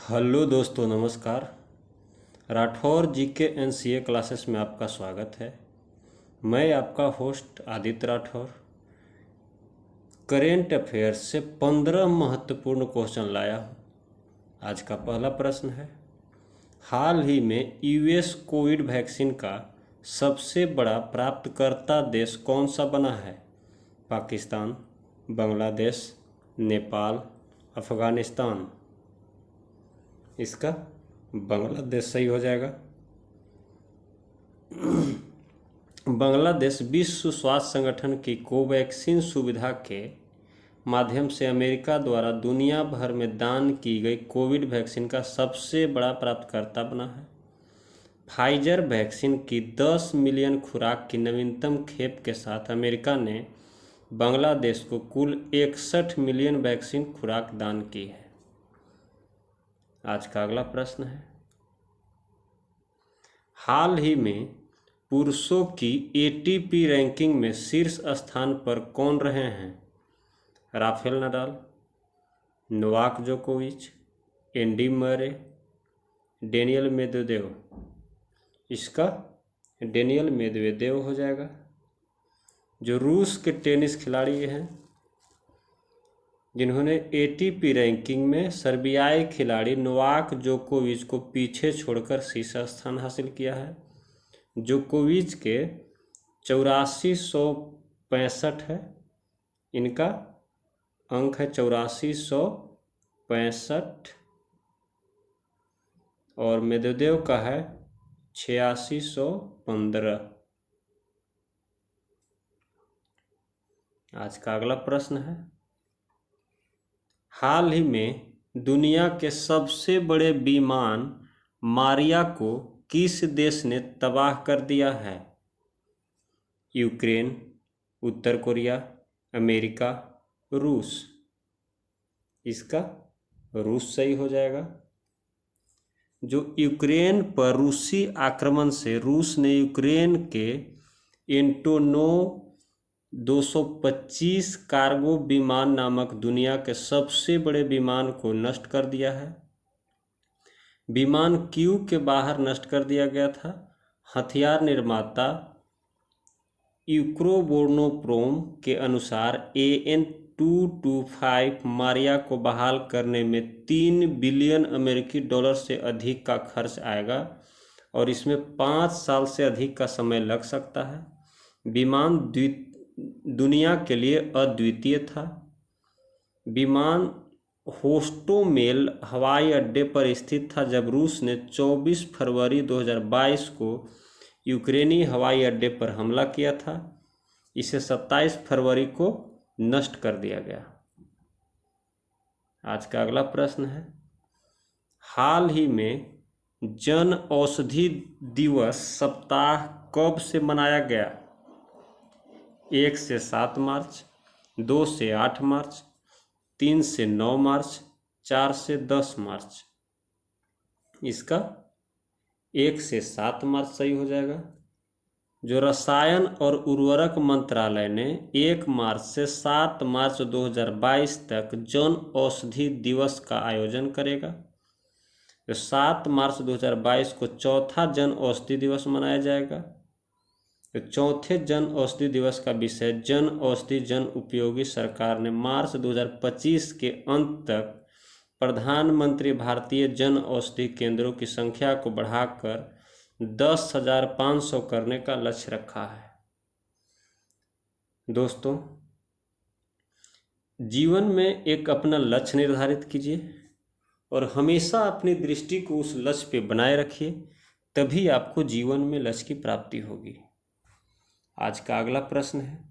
Hello दोस्तों, नमस्कार। राठौर जी के एनसीए क्लासेस में आपका स्वागत है। मैं आपका host Aditya Rathore current affairs से 15 महत्वपूर्ण क्वेश्चन लाया हूँ। आज का पहला प्रश्न है, हाल ही में यूएस कोविड वैक्सीन का सबसे बड़ा प्राप्तकर्ता देश कौन सा बना है? पाकिस्तान, बांग्लादेश, नेपाल, अफ़गानिस्तान। इसका बांग्लादेश सही हो जाएगा। बांग्लादेश विश्व स्वास्थ्य संगठन की कोवैक्सीन सुविधा के माध्यम से अमेरिका द्वारा दुनिया भर में दान की गई कोविड वैक्सीन का सबसे बड़ा प्राप्तकर्ता बना है। फाइजर वैक्सीन की 10 मिलियन खुराक की नवीनतम खेप के साथ अमेरिका ने बांग्लादेश को कुल 61 मिलियन वैक्सीन खुराक दान की है। आज का अगला प्रश्न है, हाल ही में पुरुषों की एटीपी रैंकिंग में शीर्ष स्थान पर कौन रहे हैं? राफेल नडाल, नोवाक जोकोविच, एंडी मरे, डेनियल मेदवेदेव। इसका डेनियल मेदवेदेव हो जाएगा। जो रूस के टेनिस खिलाड़ी हैं जिन्होंने एटीपी रैंकिंग में सर्बियाई खिलाड़ी नोवाक जोकोविच को पीछे छोड़कर शीर्ष स्थान हासिल किया है। जोकोविच के 8465 है, इनका अंक है 8465 और मेदवेदेव का है 8615। आज का अगला प्रश्न है, हाल ही में दुनिया के सबसे बड़े विमान मारिया को किस देश ने तबाह कर दिया है? यूक्रेन, उत्तर कोरिया, अमेरिका, रूस। इसका रूस सही हो जाएगा। जो यूक्रेन पर रूसी आक्रमण से रूस ने यूक्रेन के एंटोनोव 225 कार्गो विमान नामक दुनिया के सबसे बड़े विमान को नष्ट कर दिया है। विमान क्यों के बाहर नष्ट कर दिया गया था? हथियार निर्माता यूक्रोबोर्नोप्रोम के अनुसार AN-225 मारिया को बहाल करने में 3 बिलियन अमेरिकी डॉलर से अधिक का खर्च आएगा और इसमें 5 साल से अधिक का समय लग सकता है। विमान दुनिया के लिए अद्वितीय था। विमान होस्टोमेल हवाई अड्डे पर स्थित था जब रूस ने 24 फरवरी 2022 को यूक्रेनी हवाई अड्डे पर हमला किया था। इसे 27 फरवरी को नष्ट कर दिया गया। आज का अगला प्रश्न है, हाल ही में जन औषधि दिवस सप्ताह कब से मनाया गया? 1 से 7 मार्च, 2 से 8 मार्च, 3 से 9 मार्च, 4 से 10 मार्च। इसका 1 से 7 मार्च सही हो जाएगा। जो रसायन और उर्वरक मंत्रालय ने 1 मार्च से 7 मार्च 2022 तक जन औषधि दिवस का आयोजन करेगा। तो 7 मार्च 2022 को चौथा जन औषधि दिवस मनाया जाएगा। तो चौथे जन औषधि दिवस का विषय जन औषधि जन उपयोगी। सरकार ने मार्च 2025 के अंत तक प्रधानमंत्री भारतीय जन औषधि केंद्रों की संख्या को बढ़ाकर 10,500 करने का लक्ष्य रखा है। दोस्तों, जीवन में एक अपना लक्ष्य निर्धारित कीजिए और हमेशा अपनी दृष्टि को उस लक्ष्य पे बनाए रखिए, तभी आपको जीवन में लक्ष्य की प्राप्ति होगी। आज का अगला प्रश्न है,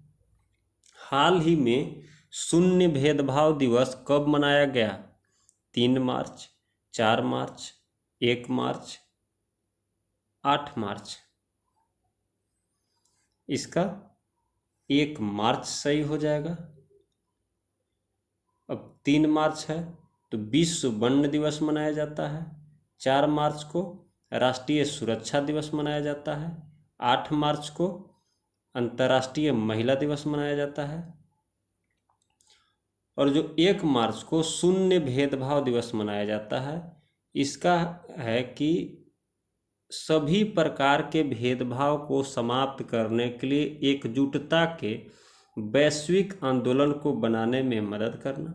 हाल ही में शून्य भेदभाव दिवस कब मनाया गया? 3 मार्च, 4 मार्च, 1 मार्च, 8 मार्च। इसका 1 मार्च सही हो जाएगा। अब 3 मार्च है तो विश्व वन्य दिवस मनाया जाता है। 4 मार्च को राष्ट्रीय सुरक्षा दिवस मनाया जाता है। 8 मार्च को अंतर्राष्ट्रीय महिला दिवस मनाया जाता है और जो 1 मार्च को शून्य भेदभाव दिवस मनाया जाता है, इसका है कि सभी प्रकार के भेदभाव को समाप्त करने के लिए एकजुटता के वैश्विक आंदोलन को बनाने में मदद करना।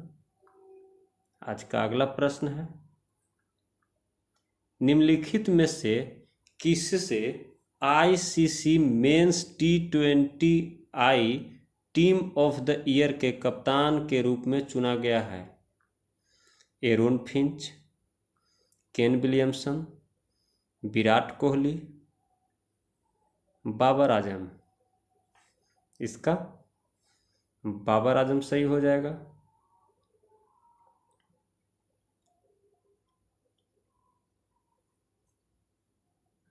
आज का अगला प्रश्न है, निम्नलिखित में से किससे ICC men's T20I team of the year के कप्तान के रूप में चुना गया है? Aaron Finch, Kane Williamson, Virat Kohli, Babar Azam. इसका बाबर आजम सही हो जाएगा।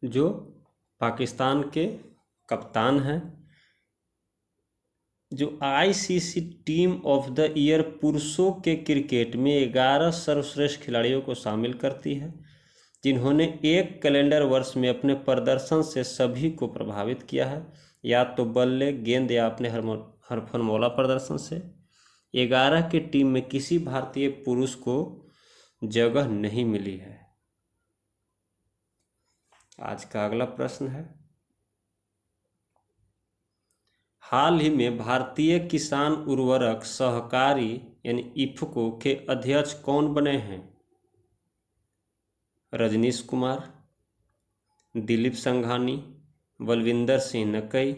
जो पाकिस्तान के कप्तान हैं। जो ICC team of the year पुरुषों के क्रिकेट में 11 सर्वश्रेष्ठ खिलाड़ियों को शामिल करती है, जिन्होंने एक कैलेंडर वर्ष में अपने प्रदर्शन से सभी को प्रभावित किया है, या तो बल्ले, गेंद या अपने हरफनमौला प्रदर्शन से। 11 की टीम में किसी भारतीय पुरुष को जगह नहीं मिली है। आज का अगला प्रश्न है, हाल ही में भारतीय किसान उर्वरक सहकारी यानी इफ्को के अध्यक्ष कौन बने हैं? रजनीश कुमार, दिलीप संघानी, बलविंदर सिंह नकई,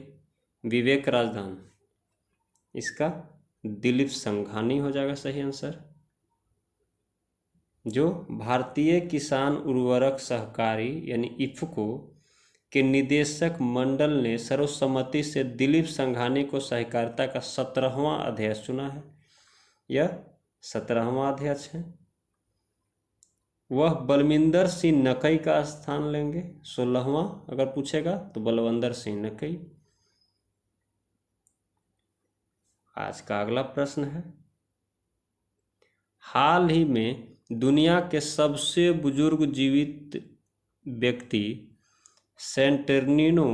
विवेक राजदान। इसका दिलीप संघानी हो जाएगा सही आंसर। जो भारतीय किसान उर्वरक सहकारी यानी इफ्को के निदेशक मंडल ने सर्वसम्मति से दिलीप संघानी को सहकारिता का 17वां अध्यक्ष चुना है। यह 17वां अध्यक्ष है। वह बलविंदर सिंह नकई का स्थान लेंगे। 16वां अगर पूछेगा तो बलविंदर सिंह नकई। आज का अगला प्रश्न है, हाल ही में दुनिया के सबसे बुजुर्ग जीवित व्यक्ति सेंटर्निनो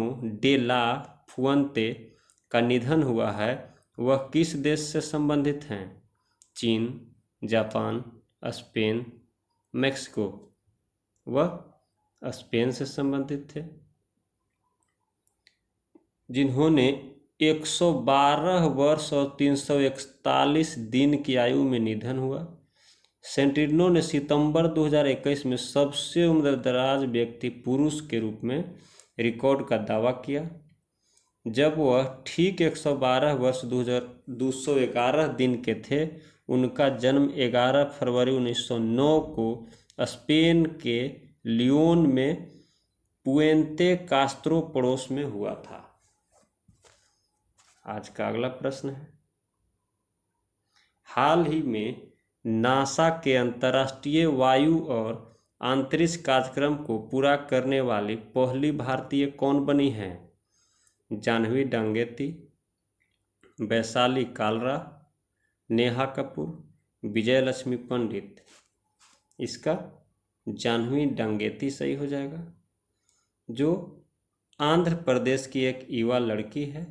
डे ला फुएंते का निधन हुआ है। वह किस देश से संबंधित हैं? चीन, जापान, स्पेन, मेक्सिको। वह स्पेन से संबंधित थे, जिन्होंने 112 वर्ष और 341 दिन की आयु में निधन हुआ। सेंटिनो ने सितंबर 2021 में सबसे उम्रदराज व्यक्ति पुरुष के रूप में रिकॉर्ड का दावा किया, जब वह ठीक 112 वर्ष 211 दिन के थे। उनका जन्म 11 फरवरी 1909 को स्पेन के लियोन में पुएंते कास्त्रो पड़ोस में हुआ था। आज का अगला प्रश्न है, हाल ही में नासा के अंतर्राष्ट्रीय वायु और अंतरिक्ष कार्यक्रम को पूरा करने वाली पहली भारतीय कौन बनी है? जाह्नवी डांगेती, वैशाली कालरा, नेहा कपूर, विजयलक्ष्मी पंडित। इसका जाह्नवी डांगेती सही हो जाएगा। जो आंध्र प्रदेश की एक युवा लड़की है,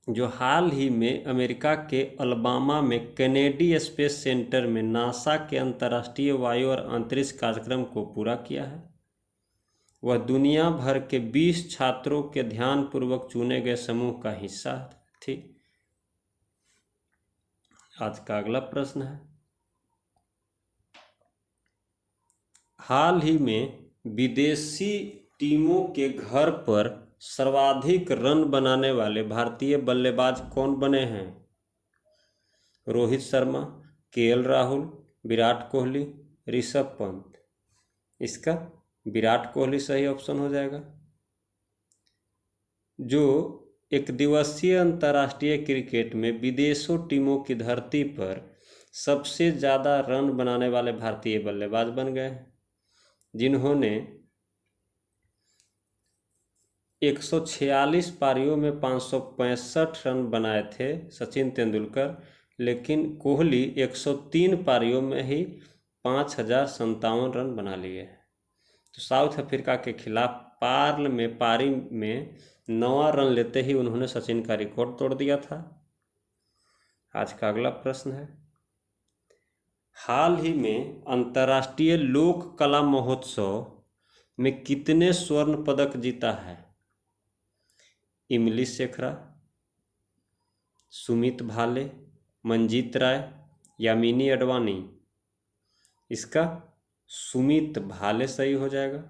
जो हाल ही में अमेरिका के अलाबामा में केनेडी स्पेस सेंटर में नासा के अंतर्राष्ट्रीय वायु और अंतरिक्ष कार्यक्रम को पूरा किया है। वह दुनिया भर के 20 छात्रों के ध्यानपूर्वक चुने गए समूह का हिस्सा थी। आज का अगला प्रश्न है, हाल ही में विदेशी टीमों के घर पर सर्वाधिक रन बनाने वाले भारतीय बल्लेबाज कौन बने हैं? रोहित शर्मा, केएल राहुल, विराट कोहली, ऋषभ पंत। इसका विराट कोहली सही ऑप्शन हो जाएगा। जो एक दिवसीय अंतर्राष्ट्रीय क्रिकेट में विदेशों टीमों की धरती पर सबसे ज़्यादा रन बनाने वाले भारतीय बल्लेबाज बन गए हैं, जिन्होंने 146 पारियों में 565 रन बनाए थे सचिन तेंदुलकर, लेकिन कोहली 103 पारियों में ही 5057 रन बना लिए। तो साउथ अफ्रीका के खिलाफ पारी में 9 रन लेते ही उन्होंने सचिन का रिकॉर्ड तोड़ दिया था। आज का अगला प्रश्न है, हाल ही में अंतर्राष्ट्रीय लोक कला महोत्सव में कितने स्वर्ण पदक जीता है? इमली शेखरा, सुमित भाले, मंजीत राय, यामिनी अडवाणी। इसका सुमित भाले सही हो जाएगा।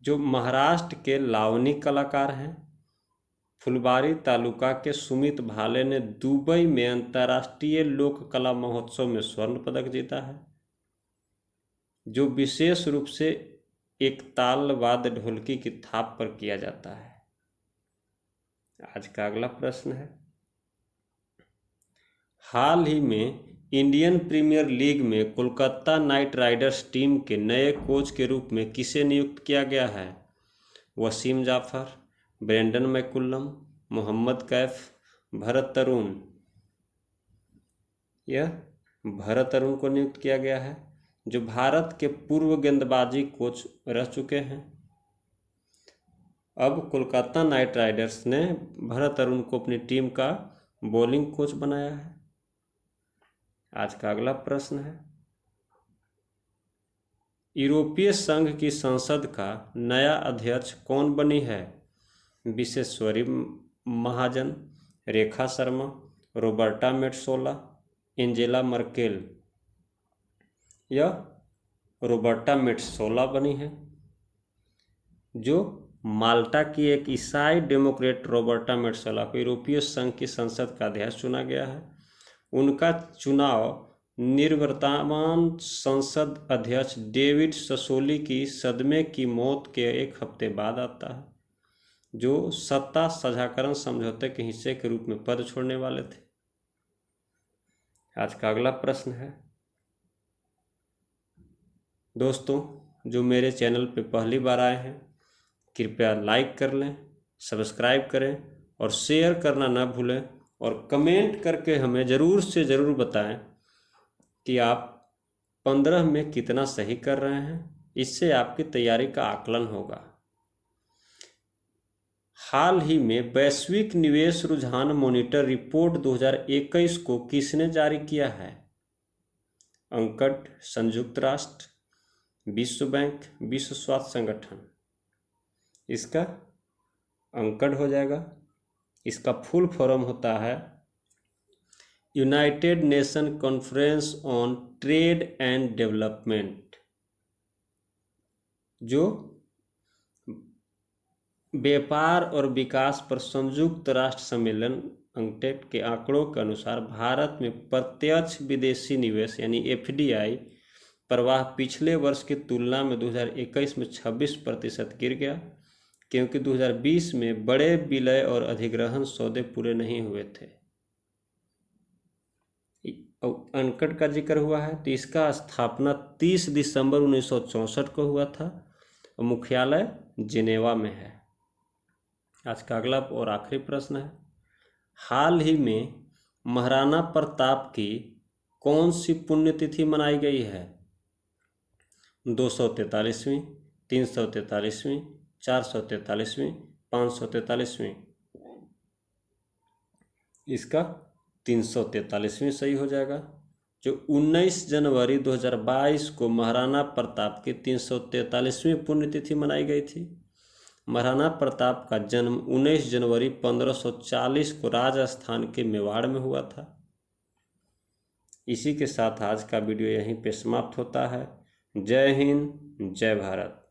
जो महाराष्ट्र के लावनी कलाकार हैं, फुलबारी तालुका के सुमित भाले ने दुबई में अंतर्राष्ट्रीय लोक कला महोत्सव में स्वर्ण पदक जीता है, जो विशेष रूप से एक ताल वाद्य ढोलकी की थाप पर किया जाता है। आज का अगला प्रश्न है, हाल ही में इंडियन प्रीमियर लीग में कोलकाता नाइट राइडर्स टीम के नए कोच के रूप में किसे नियुक्त किया गया है? वसीम जाफर, ब्रेंडन मैकुलम, मोहम्मद कैफ, भरत तरुण। यह भरत तरुण को नियुक्त किया गया है, जो भारत के पूर्व गेंदबाजी कोच रह चुके हैं। अब कोलकाता नाइट राइडर्स ने भरत तरुण को अपनी टीम का बॉलिंग कोच बनाया है। आज का अगला प्रश्न है, यूरोपीय संघ की संसद का नया अध्यक्ष कौन बनी है? विशेश्वरी महाजन, Rekha Sharma, रॉबर्टा Metsola, Angela Merkel. यह रॉबर्टा मेट्सोला बनी है, जो माल्टा की एक ईसाई डेमोक्रेट रॉबर्टा मेट्सोला को यूरोपीय संघ की संसद का अध्यक्ष चुना गया है। उनका चुनाव निवर्तमान संसद अध्यक्ष डेविड ससोली की सदमे की मौत के एक हफ्ते बाद आता है, जो सत्ता साझाकरण समझौते के हिस्से के रूप में पद छोड़ने वाले थे। आज का अगला प्रश्न है, दोस्तों जो मेरे चैनल पे पहली बार आए हैं, कृपया लाइक कर लें, सब्सक्राइब करें और शेयर करना ना भूलें, और कमेंट करके हमें ज़रूर से ज़रूर बताएं कि आप 15 में कितना सही कर रहे हैं। इससे आपकी तैयारी का आकलन होगा। हाल ही में वैश्विक निवेश रुझान मॉनिटर रिपोर्ट 2021 को किसने जारी किया है? अंकड, संयुक्त राष्ट्र, विश्व बैंक, विश्व स्वास्थ्य संगठन। इसका अंकड हो जाएगा। इसका फुल फॉर्म होता है United nation conference on trade and development, जो व्यापार और विकास पर संयुक्त राष्ट्र सम्मेलन अंकटेड के आंकड़ों के अनुसार भारत में प्रत्यक्ष विदेशी निवेश यानी FDI प्रवाह पिछले वर्ष की तुलना में 2021 में 26% गिर गया, क्योंकि 2020 में बड़े विलय और अधिग्रहण सौदे पूरे नहीं हुए थे। अंकड का जिक्र हुआ है तो इसका स्थापना 30 दिसंबर 1964 को हुआ था और मुख्यालय जिनेवा में है। आज का अगला और आखिरी प्रश्न है, हाल ही में महाराणा प्रताप की कौन सी पुण्यतिथि मनाई गई है? 243वीं, 343वीं, 443वीं, 543वीं। इसका 343वीं सही हो जाएगा, जो 19 जनवरी 2022 को महाराणा प्रताप की 343वीं पुण्यतिथि मनाई गई थी। महाराणा प्रताप का जन्म 19 जनवरी 1540 को राजस्थान के मेवाड़ में हुआ था। इसी के साथ आज का वीडियो यहीं पे समाप्त होता है। जय हिंद, जय भारत।